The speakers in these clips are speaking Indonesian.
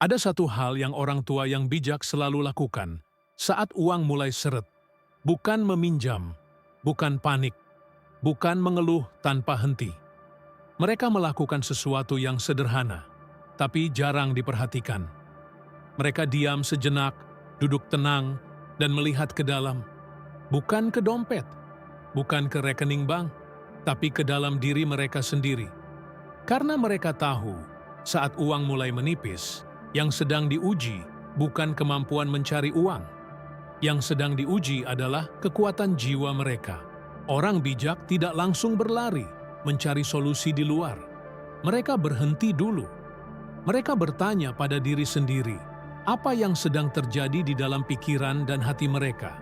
Ada satu hal yang orang tua yang bijak selalu lakukan saat uang mulai seret. Bukan meminjam, bukan panik, bukan mengeluh tanpa henti. Mereka melakukan sesuatu yang sederhana, tapi jarang diperhatikan. Mereka diam sejenak, duduk tenang, dan melihat ke dalam. Bukan ke dompet, bukan ke rekening bank, tapi ke dalam diri mereka sendiri. Karena mereka tahu, saat uang mulai menipis, yang sedang diuji bukan kemampuan mencari uang. Yang sedang diuji adalah kekuatan jiwa mereka. Orang bijak tidak langsung berlari, mencari solusi di luar. Mereka berhenti dulu. Mereka bertanya pada diri sendiri, apa yang sedang terjadi di dalam pikiran dan hati mereka.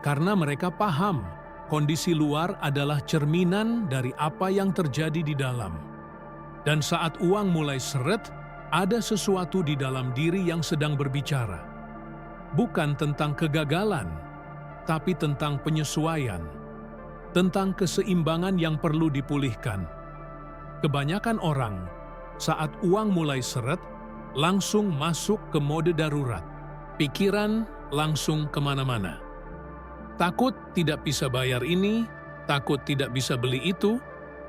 Karena mereka paham, kondisi luar adalah cerminan dari apa yang terjadi di dalam. Dan saat uang mulai seret, ada sesuatu di dalam diri yang sedang berbicara. Bukan tentang kegagalan, tapi tentang penyesuaian. Tentang keseimbangan yang perlu dipulihkan. Kebanyakan orang, saat uang mulai seret, langsung masuk ke mode darurat. Pikiran langsung kemana-mana. Takut tidak bisa bayar ini, takut tidak bisa beli itu,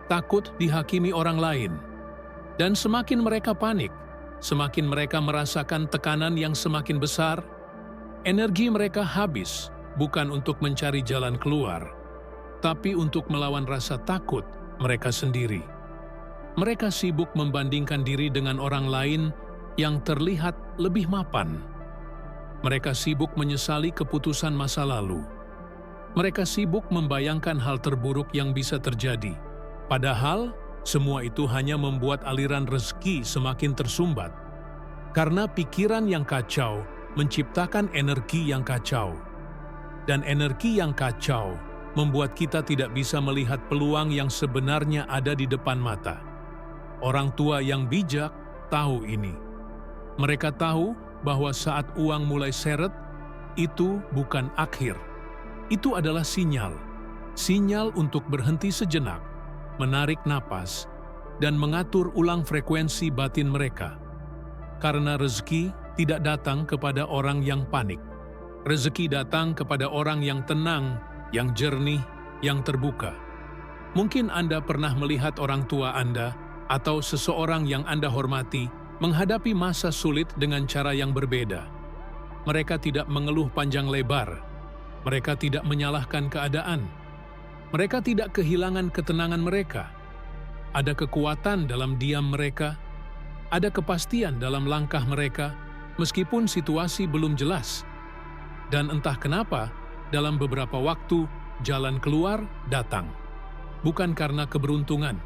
takut dihakimi orang lain. Dan semakin mereka panik, semakin mereka merasakan tekanan yang semakin besar, energi mereka habis bukan untuk mencari jalan keluar, tapi untuk melawan rasa takut mereka sendiri. Mereka sibuk membandingkan diri dengan orang lain yang terlihat lebih mapan. Mereka sibuk menyesali keputusan masa lalu. Mereka sibuk membayangkan hal terburuk yang bisa terjadi. Padahal, semua itu hanya membuat aliran rezeki semakin tersumbat. Karena pikiran yang kacau menciptakan energi yang kacau. Dan energi yang kacau membuat kita tidak bisa melihat peluang yang sebenarnya ada di depan mata. Orang tua yang bijak tahu ini. Mereka tahu bahwa saat uang mulai seret, itu bukan akhir. Itu adalah sinyal. Sinyal untuk berhenti sejenak, menarik napas, dan mengatur ulang frekuensi batin mereka. Karena rezeki tidak datang kepada orang yang panik. Rezeki datang kepada orang yang tenang, yang jernih, yang terbuka. Mungkin Anda pernah melihat orang tua Anda atau seseorang yang Anda hormati menghadapi masa sulit dengan cara yang berbeda. Mereka tidak mengeluh panjang lebar. Mereka tidak menyalahkan keadaan. Mereka tidak kehilangan ketenangan mereka. Ada kekuatan dalam diam mereka. Ada kepastian dalam langkah mereka, meskipun situasi belum jelas. Dan entah kenapa, dalam beberapa waktu, jalan keluar datang. Bukan karena keberuntungan,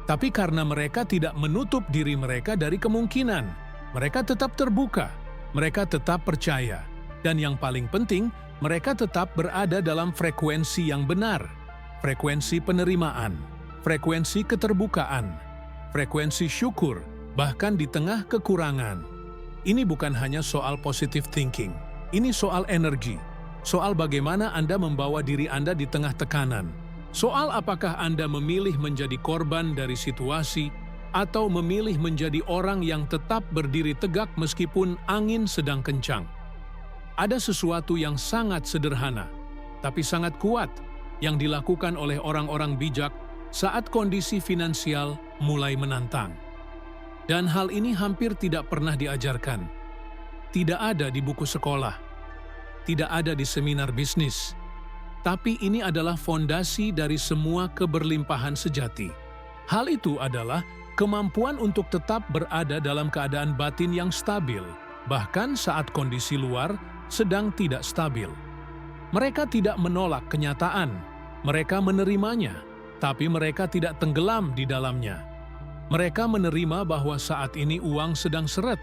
tapi karena mereka tidak menutup diri mereka dari kemungkinan. Mereka tetap terbuka, mereka tetap percaya. Dan yang paling penting, mereka tetap berada dalam frekuensi yang benar. Frekuensi penerimaan, frekuensi keterbukaan, frekuensi syukur, bahkan di tengah kekurangan. Ini bukan hanya soal positive thinking, ini soal energi, soal bagaimana Anda membawa diri Anda di tengah tekanan, soal apakah Anda memilih menjadi korban dari situasi atau memilih menjadi orang yang tetap berdiri tegak meskipun angin sedang kencang. Ada sesuatu yang sangat sederhana, tapi sangat kuat, yang dilakukan oleh orang-orang bijak saat kondisi finansial mulai menantang. Dan hal ini hampir tidak pernah diajarkan. Tidak ada di buku sekolah. Tidak ada di seminar bisnis. Tapi ini adalah fondasi dari semua keberlimpahan sejati. Hal itu adalah kemampuan untuk tetap berada dalam keadaan batin yang stabil, bahkan saat kondisi luar sedang tidak stabil. Mereka tidak menolak kenyataan. Mereka menerimanya, tapi mereka tidak tenggelam di dalamnya. Mereka menerima bahwa saat ini uang sedang seret,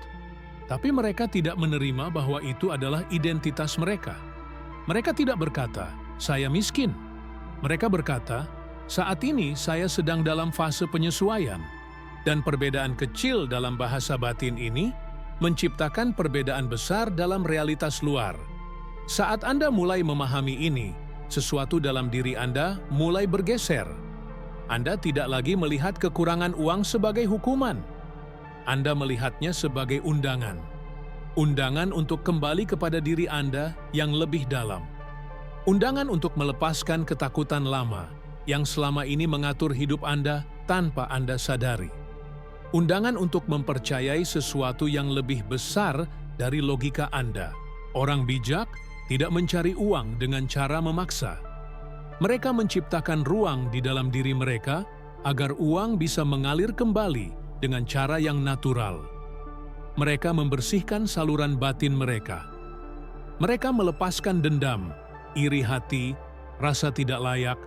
tapi mereka tidak menerima bahwa itu adalah identitas mereka. Mereka tidak berkata, "Saya miskin." Mereka berkata, "Saat ini saya sedang dalam fase penyesuaian." Dan perbedaan kecil dalam bahasa batin ini menciptakan perbedaan besar dalam realitas luar. Saat Anda mulai memahami ini, sesuatu dalam diri Anda mulai bergeser. Anda tidak lagi melihat kekurangan uang sebagai hukuman. Anda melihatnya sebagai undangan. Undangan untuk kembali kepada diri Anda yang lebih dalam. Undangan untuk melepaskan ketakutan lama yang selama ini mengatur hidup Anda tanpa Anda sadari. Undangan untuk mempercayai sesuatu yang lebih besar dari logika Anda. Orang bijak tidak mencari uang dengan cara memaksa. Mereka menciptakan ruang di dalam diri mereka agar uang bisa mengalir kembali dengan cara yang natural. Mereka membersihkan saluran batin mereka. Mereka melepaskan dendam, iri hati, rasa tidak layak,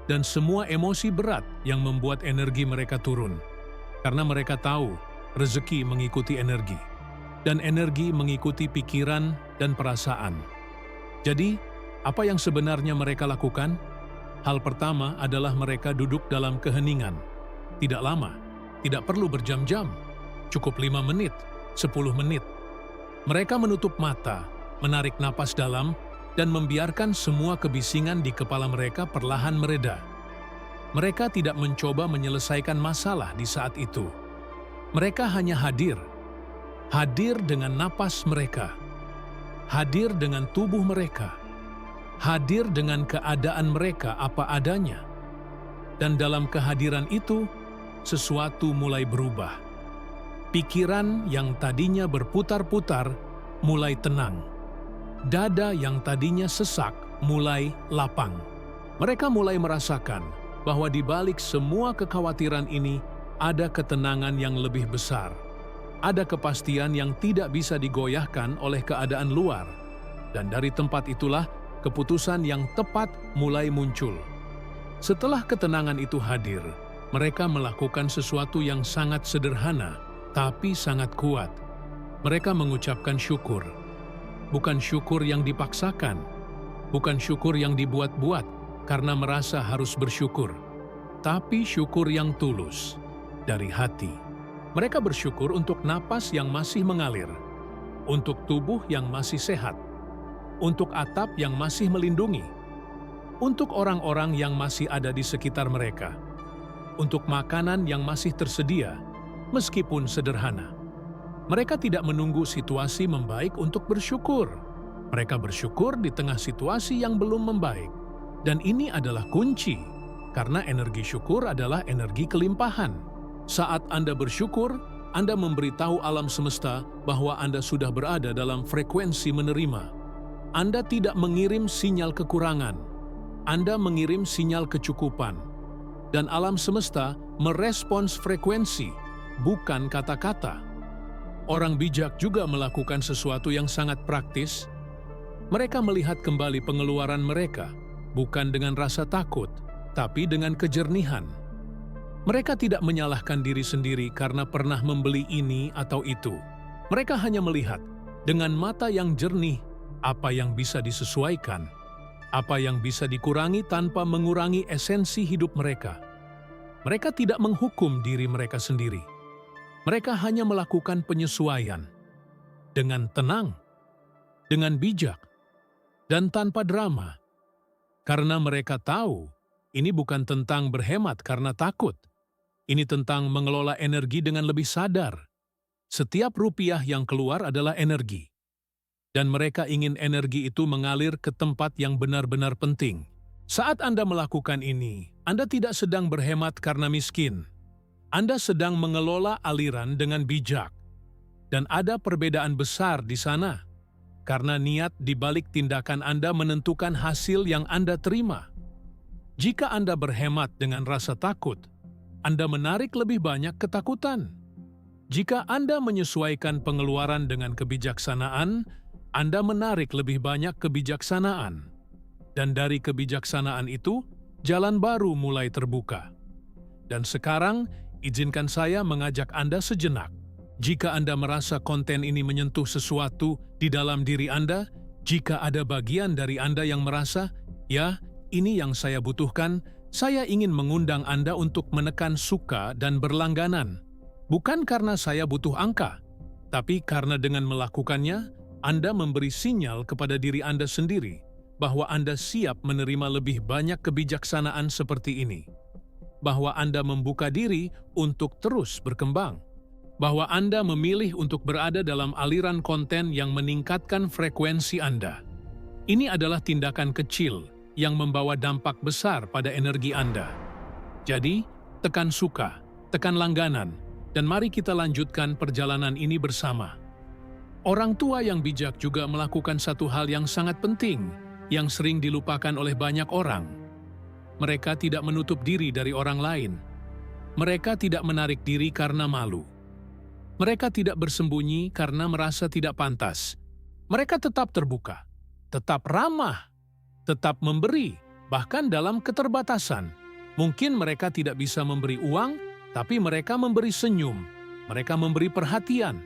dan semua emosi berat yang membuat energi mereka turun. Karena mereka tahu rezeki mengikuti energi, dan energi mengikuti pikiran dan perasaan. Jadi, apa yang sebenarnya mereka lakukan? Hal pertama adalah mereka duduk dalam keheningan. Tidak lama, tidak perlu berjam-jam, cukup 5 menit, 10 menit. Mereka menutup mata, menarik napas dalam, dan membiarkan semua kebisingan di kepala mereka perlahan mereda. Mereka tidak mencoba menyelesaikan masalah di saat itu. Mereka hanya hadir. Hadir dengan napas mereka. Hadir dengan tubuh mereka. Hadir dengan keadaan mereka apa adanya. Dan dalam kehadiran itu, sesuatu mulai berubah. Pikiran yang tadinya berputar-putar mulai tenang. Dada yang tadinya sesak mulai lapang. Mereka mulai merasakan bahwa di balik semua kekhawatiran ini ada ketenangan yang lebih besar. Ada kepastian yang tidak bisa digoyahkan oleh keadaan luar. Dan dari tempat itulah keputusan yang tepat mulai muncul. Setelah ketenangan itu hadir, mereka melakukan sesuatu yang sangat sederhana, tapi sangat kuat. Mereka mengucapkan syukur. Bukan syukur yang dipaksakan, bukan syukur yang dibuat-buat karena merasa harus bersyukur, tapi syukur yang tulus, dari hati. Mereka bersyukur untuk napas yang masih mengalir, untuk tubuh yang masih sehat, untuk atap yang masih melindungi, untuk orang-orang yang masih ada di sekitar mereka, untuk makanan yang masih tersedia, meskipun sederhana. Mereka tidak menunggu situasi membaik untuk bersyukur. Mereka bersyukur di tengah situasi yang belum membaik. Dan ini adalah kunci, karena energi syukur adalah energi kelimpahan. Saat Anda bersyukur, Anda memberitahu alam semesta bahwa Anda sudah berada dalam frekuensi menerima. Anda tidak mengirim sinyal kekurangan. Anda mengirim sinyal kecukupan. Dan alam semesta merespons frekuensi, bukan kata-kata. Orang bijak juga melakukan sesuatu yang sangat praktis. Mereka melihat kembali pengeluaran mereka, bukan dengan rasa takut, tapi dengan kejernihan. Mereka tidak menyalahkan diri sendiri karena pernah membeli ini atau itu. Mereka hanya melihat dengan mata yang jernih apa yang bisa disesuaikan, apa yang bisa dikurangi tanpa mengurangi esensi hidup mereka. Mereka tidak menghukum diri mereka sendiri. Mereka hanya melakukan penyesuaian dengan tenang, dengan bijak, dan tanpa drama. Karena mereka tahu ini bukan tentang berhemat karena takut. Ini tentang mengelola energi dengan lebih sadar. Setiap rupiah yang keluar adalah energi. Dan mereka ingin energi itu mengalir ke tempat yang benar-benar penting. Saat Anda melakukan ini, Anda tidak sedang berhemat karena miskin. Anda sedang mengelola aliran dengan bijak. Dan ada perbedaan besar di sana. Karena niat di balik tindakan Anda menentukan hasil yang Anda terima. Jika Anda berhemat dengan rasa takut, Anda menarik lebih banyak ketakutan. Jika Anda menyesuaikan pengeluaran dengan kebijaksanaan, Anda menarik lebih banyak kebijaksanaan. Dan dari kebijaksanaan itu, jalan baru mulai terbuka. Dan sekarang, izinkan saya mengajak Anda sejenak. Jika Anda merasa konten ini menyentuh sesuatu di dalam diri Anda, jika ada bagian dari Anda yang merasa, ya, ini yang saya butuhkan, saya ingin mengundang Anda untuk menekan suka dan berlangganan. Bukan karena saya butuh angka, tapi karena dengan melakukannya, Anda memberi sinyal kepada diri Anda sendiri bahwa Anda siap menerima lebih banyak kebijaksanaan seperti ini. Bahwa Anda membuka diri untuk terus berkembang, bahwa Anda memilih untuk berada dalam aliran konten yang meningkatkan frekuensi Anda. Ini adalah tindakan kecil yang membawa dampak besar pada energi Anda. Jadi, tekan suka, tekan langganan, dan mari kita lanjutkan perjalanan ini bersama. Orang tua yang bijak juga melakukan satu hal yang sangat penting, yang sering dilupakan oleh banyak orang. Mereka tidak menutup diri dari orang lain. Mereka tidak menarik diri karena malu. Mereka tidak bersembunyi karena merasa tidak pantas. Mereka tetap terbuka, tetap ramah, tetap memberi, bahkan dalam keterbatasan. Mungkin mereka tidak bisa memberi uang, tapi mereka memberi senyum, mereka memberi perhatian,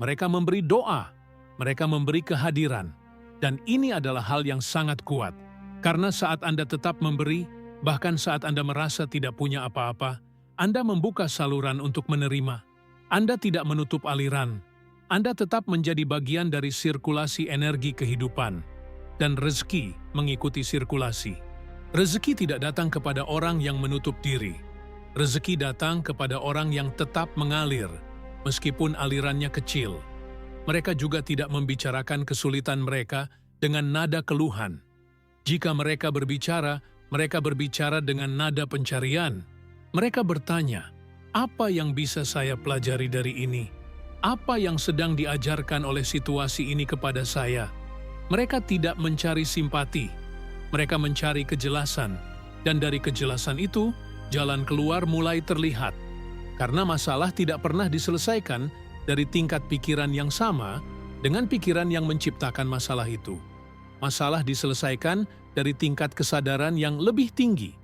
mereka memberi doa, mereka memberi kehadiran. Dan ini adalah hal yang sangat kuat, karena saat Anda tetap memberi, bahkan saat Anda merasa tidak punya apa-apa, Anda membuka saluran untuk menerima. Anda tidak menutup aliran. Anda tetap menjadi bagian dari sirkulasi energi kehidupan. Dan rezeki mengikuti sirkulasi. Rezeki tidak datang kepada orang yang menutup diri. Rezeki datang kepada orang yang tetap mengalir, meskipun alirannya kecil. Mereka juga tidak membicarakan kesulitan mereka dengan nada keluhan. Jika mereka berbicara dengan nada pencarian. Mereka bertanya, apa yang bisa saya pelajari dari ini? Apa yang sedang diajarkan oleh situasi ini kepada saya? Mereka tidak mencari simpati. Mereka mencari kejelasan. Dan dari kejelasan itu, jalan keluar mulai terlihat. Karena masalah tidak pernah diselesaikan dari tingkat pikiran yang sama dengan pikiran yang menciptakan masalah itu. Masalah diselesaikan dari tingkat kesadaran yang lebih tinggi.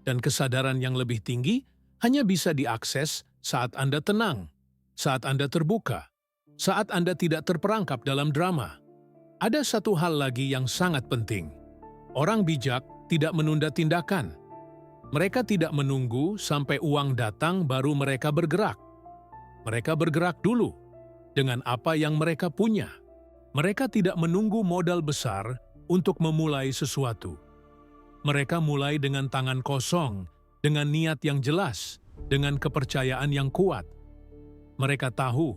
Dan kesadaran yang lebih tinggi hanya bisa diakses saat Anda tenang, saat Anda terbuka, saat Anda tidak terperangkap dalam drama. Ada satu hal lagi yang sangat penting. Orang bijak tidak menunda tindakan. Mereka tidak menunggu sampai uang datang baru mereka bergerak. Mereka bergerak dulu dengan apa yang mereka punya. Mereka tidak menunggu modal besar untuk memulai sesuatu. Mereka mulai dengan tangan kosong, dengan niat yang jelas, dengan kepercayaan yang kuat. Mereka tahu,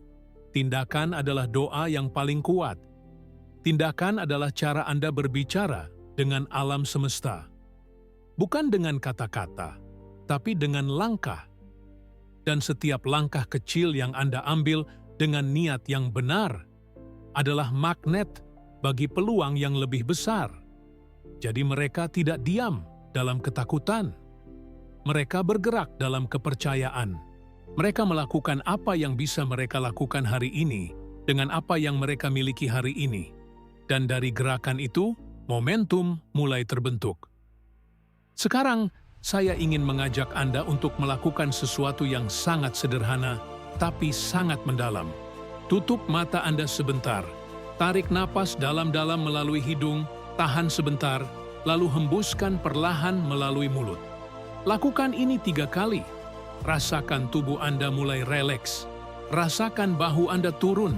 tindakan adalah doa yang paling kuat. Tindakan adalah cara Anda berbicara dengan alam semesta. Bukan dengan kata-kata, tapi dengan langkah. Dan setiap langkah kecil yang Anda ambil dengan niat yang benar adalah magnet bagi peluang yang lebih besar. Jadi mereka tidak diam dalam ketakutan. Mereka bergerak dalam kepercayaan. Mereka melakukan apa yang bisa mereka lakukan hari ini dengan apa yang mereka miliki hari ini. Dan dari gerakan itu, momentum mulai terbentuk. Sekarang, saya ingin mengajak Anda untuk melakukan sesuatu yang sangat sederhana, tapi sangat mendalam. Tutup mata Anda sebentar, tarik napas dalam-dalam melalui hidung, tahan sebentar, lalu hembuskan perlahan melalui mulut. Lakukan ini 3 kali. Rasakan tubuh Anda mulai rileks. Rasakan bahu Anda turun.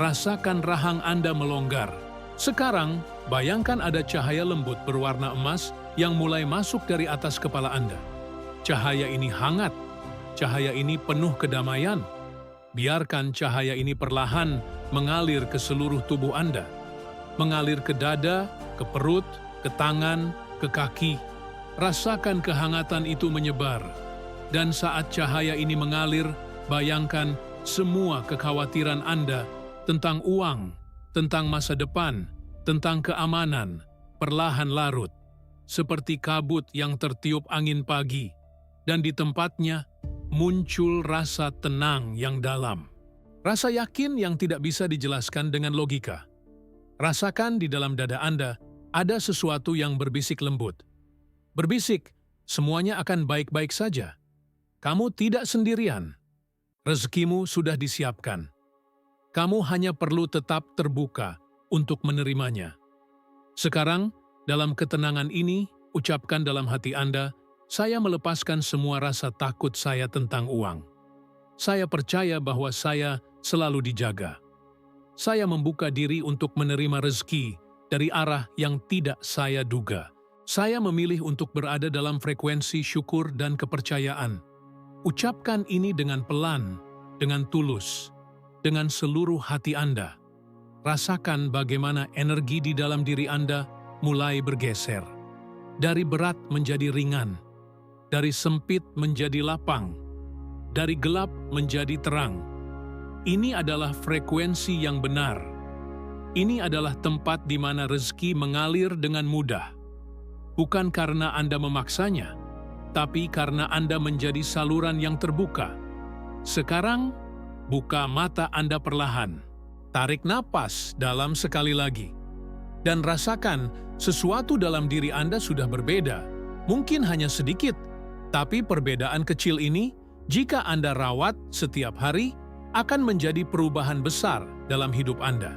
Rasakan rahang Anda melonggar. Sekarang, bayangkan ada cahaya lembut berwarna emas yang mulai masuk dari atas kepala Anda. Cahaya ini hangat. Cahaya ini penuh kedamaian. Biarkan cahaya ini perlahan mengalir ke seluruh tubuh Anda. Mengalir ke dada, ke perut, ke tangan, ke kaki. Rasakan kehangatan itu menyebar. Dan saat cahaya ini mengalir, bayangkan semua kekhawatiran Anda tentang uang, tentang masa depan, tentang keamanan, perlahan larut. Seperti kabut yang tertiup angin pagi. Dan di tempatnya, muncul rasa tenang yang dalam. Rasa yakin yang tidak bisa dijelaskan dengan logika. Rasakan di dalam dada Anda ada sesuatu yang berbisik lembut. Berbisik, semuanya akan baik-baik saja. Kamu tidak sendirian. Rezekimu sudah disiapkan. Kamu hanya perlu tetap terbuka untuk menerimanya. Sekarang, dalam ketenangan ini, ucapkan dalam hati Anda, saya melepaskan semua rasa takut saya tentang uang. Saya percaya bahwa saya selalu dijaga. Saya membuka diri untuk menerima rezeki dari arah yang tidak saya duga. Saya memilih untuk berada dalam frekuensi syukur dan kepercayaan. Ucapkan ini dengan pelan, dengan tulus, dengan seluruh hati Anda. Rasakan bagaimana energi di dalam diri Anda mulai bergeser. Dari berat menjadi ringan, dari sempit menjadi lapang, dari gelap menjadi terang. Ini adalah frekuensi yang benar. Ini adalah tempat di mana rezeki mengalir dengan mudah. Bukan karena Anda memaksanya, tapi karena Anda menjadi saluran yang terbuka. Sekarang, buka mata Anda perlahan. Tarik napas dalam sekali lagi. Dan rasakan sesuatu dalam diri Anda sudah berbeda. Mungkin hanya sedikit, tapi perbedaan kecil ini, jika Anda rawat setiap hari, akan menjadi perubahan besar dalam hidup Anda.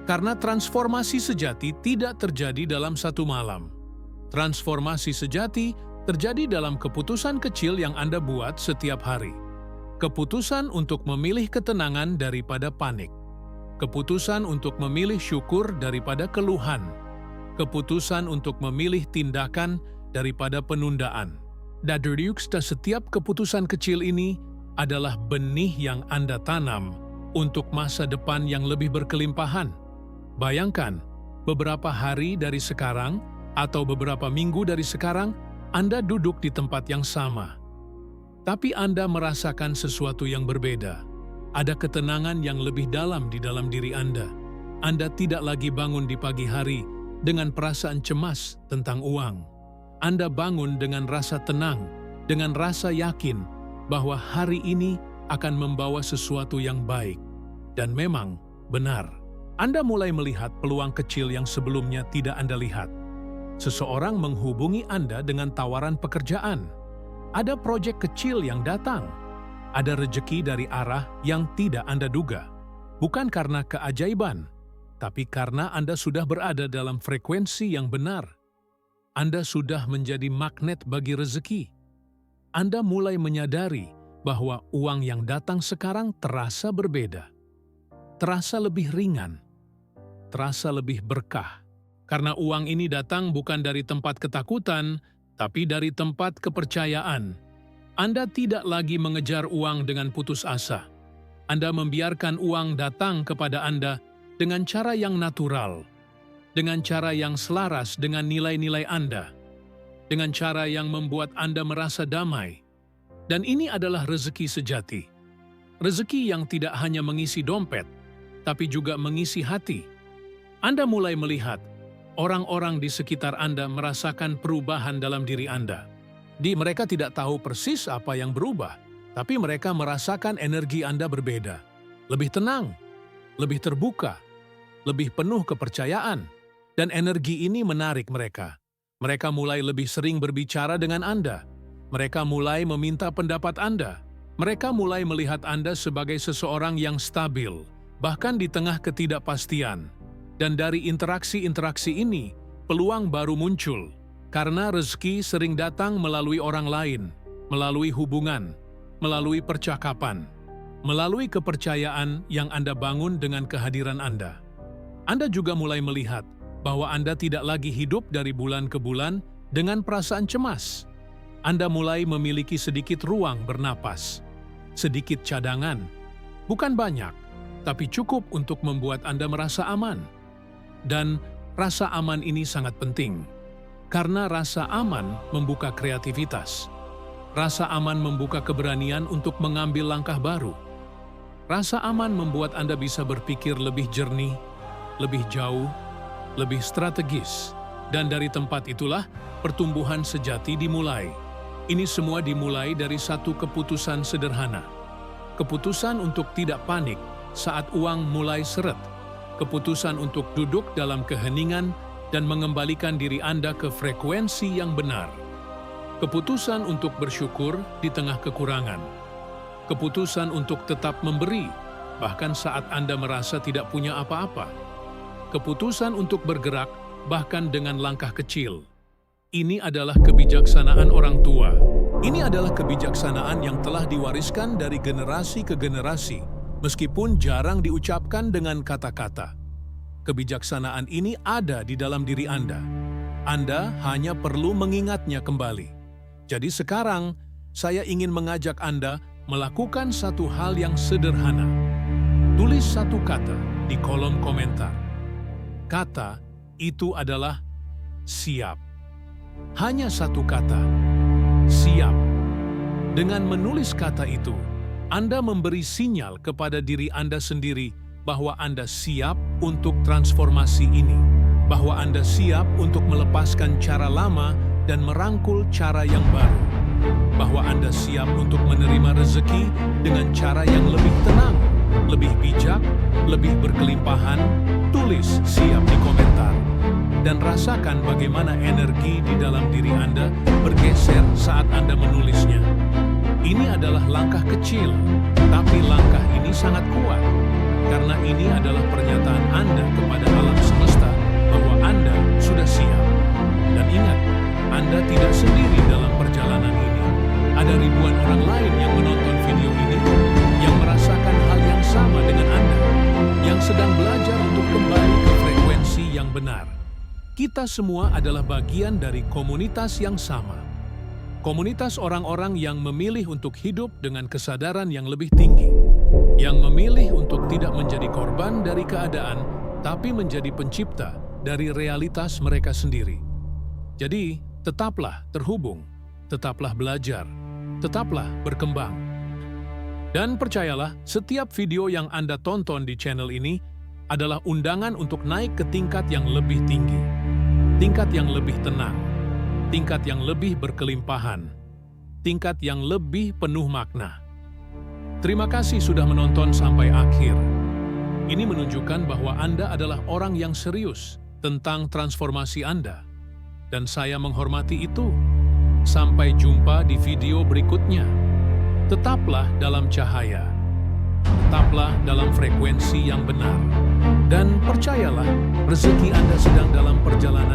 Karena transformasi sejati tidak terjadi dalam satu malam. Transformasi sejati terjadi dalam keputusan kecil yang Anda buat setiap hari. Keputusan untuk memilih ketenangan daripada panik. Keputusan untuk memilih syukur daripada keluhan. Keputusan untuk memilih tindakan daripada penundaan. Dan setiap keputusan kecil ini adalah benih yang Anda tanam untuk masa depan yang lebih berkelimpahan. Bayangkan, beberapa hari dari sekarang atau beberapa minggu dari sekarang, Anda duduk di tempat yang sama. Tapi Anda merasakan sesuatu yang berbeda. Ada ketenangan yang lebih dalam di dalam diri Anda. Anda tidak lagi bangun di pagi hari dengan perasaan cemas tentang uang. Anda bangun dengan rasa tenang, dengan rasa yakin bahwa hari ini akan membawa sesuatu yang baik. Dan memang benar. Anda mulai melihat peluang kecil yang sebelumnya tidak Anda lihat. Seseorang menghubungi Anda dengan tawaran pekerjaan. Ada proyek kecil yang datang. Ada rejeki dari arah yang tidak Anda duga. Bukan karena keajaiban, tapi karena Anda sudah berada dalam frekuensi yang benar. Anda sudah menjadi magnet bagi rezeki. Anda mulai menyadari bahwa uang yang datang sekarang terasa berbeda. Terasa lebih ringan. Terasa lebih berkah. Karena uang ini datang bukan dari tempat ketakutan, tapi dari tempat kepercayaan. Anda tidak lagi mengejar uang dengan putus asa. Anda membiarkan uang datang kepada Anda dengan cara yang natural, dengan cara yang selaras dengan nilai-nilai Anda, dengan cara yang membuat Anda merasa damai. Dan ini adalah rezeki sejati. Rezeki yang tidak hanya mengisi dompet, tapi juga mengisi hati. Anda mulai melihat orang-orang di sekitar Anda merasakan perubahan dalam diri Anda. Mereka tidak tahu persis apa yang berubah, tapi mereka merasakan energi Anda berbeda. Lebih tenang, lebih terbuka, lebih penuh kepercayaan, dan energi ini menarik mereka. Mereka mulai lebih sering berbicara dengan Anda. Mereka mulai meminta pendapat Anda. Mereka mulai melihat Anda sebagai seseorang yang stabil, bahkan di tengah ketidakpastian. Dan dari interaksi-interaksi ini, peluang baru muncul. Karena rezeki sering datang melalui orang lain, melalui hubungan, melalui percakapan, melalui kepercayaan yang Anda bangun dengan kehadiran Anda. Anda juga mulai melihat bahwa Anda tidak lagi hidup dari bulan ke bulan dengan perasaan cemas. Anda mulai memiliki sedikit ruang bernapas, sedikit cadangan, bukan banyak, tapi cukup untuk membuat Anda merasa aman. Dan rasa aman ini sangat penting, karena rasa aman membuka kreativitas. Rasa aman membuka keberanian untuk mengambil langkah baru. Rasa aman membuat Anda bisa berpikir lebih jernih, lebih jauh, lebih strategis. Dan dari tempat itulah pertumbuhan sejati dimulai. Ini semua dimulai dari satu keputusan sederhana. Keputusan untuk tidak panik saat uang mulai seret. Keputusan untuk duduk dalam keheningan dan mengembalikan diri Anda ke frekuensi yang benar. Keputusan untuk bersyukur di tengah kekurangan. Keputusan untuk tetap memberi, bahkan saat Anda merasa tidak punya apa-apa. Keputusan untuk bergerak, bahkan dengan langkah kecil. Ini adalah kebijaksanaan orang tua. Ini adalah kebijaksanaan yang telah diwariskan dari generasi ke generasi, meskipun jarang diucapkan dengan kata-kata. Kebijaksanaan ini ada di dalam diri Anda. Anda hanya perlu mengingatnya kembali. Jadi sekarang, saya ingin mengajak Anda melakukan satu hal yang sederhana. Tulis satu kata di kolom komentar. Kata itu adalah siap. Hanya satu kata, siap. Dengan menulis kata itu, Anda memberi sinyal kepada diri Anda sendiri bahwa Anda siap untuk transformasi ini, bahwa Anda siap untuk melepaskan cara lama dan merangkul cara yang baru, bahwa Anda siap untuk menerima rezeki dengan cara yang lebih tenang, lebih bijak, lebih berkelimpahan. Tulis siap di komentar dan rasakan bagaimana energi di dalam diri Anda bergeser saat Anda menulisnya. Ini adalah langkah kecil, tapi langkah ini sangat kuat, karena ini adalah pernyataan Anda kepada alam semesta bahwa Anda sudah siap. Dan ingat, Anda tidak sendiri dalam perjalanan ini. Ada ribuan orang lain yang menonton video ini, yang merasakan hal yang sama dengan Anda, yang sedang belajar untuk kembali ke frekuensi yang benar. Kita semua adalah bagian dari komunitas yang sama. Komunitas orang-orang yang memilih untuk hidup dengan kesadaran yang lebih tinggi, yang memilih untuk tidak menjadi korban dari keadaan, tapi menjadi pencipta dari realitas mereka sendiri. Jadi, tetaplah terhubung, tetaplah belajar, tetaplah berkembang. Dan percayalah, setiap video yang Anda tonton di channel ini adalah undangan untuk naik ke tingkat yang lebih tinggi, tingkat yang lebih tenang, tingkat yang lebih berkelimpahan, tingkat yang lebih penuh makna. Terima kasih sudah menonton sampai akhir. Ini menunjukkan bahwa Anda adalah orang yang serius tentang transformasi Anda. Dan saya menghormati itu. Sampai jumpa di video berikutnya. Tetaplah dalam cahaya. Tetaplah dalam frekuensi yang benar. Dan percayalah, rezeki Anda sedang dalam perjalanan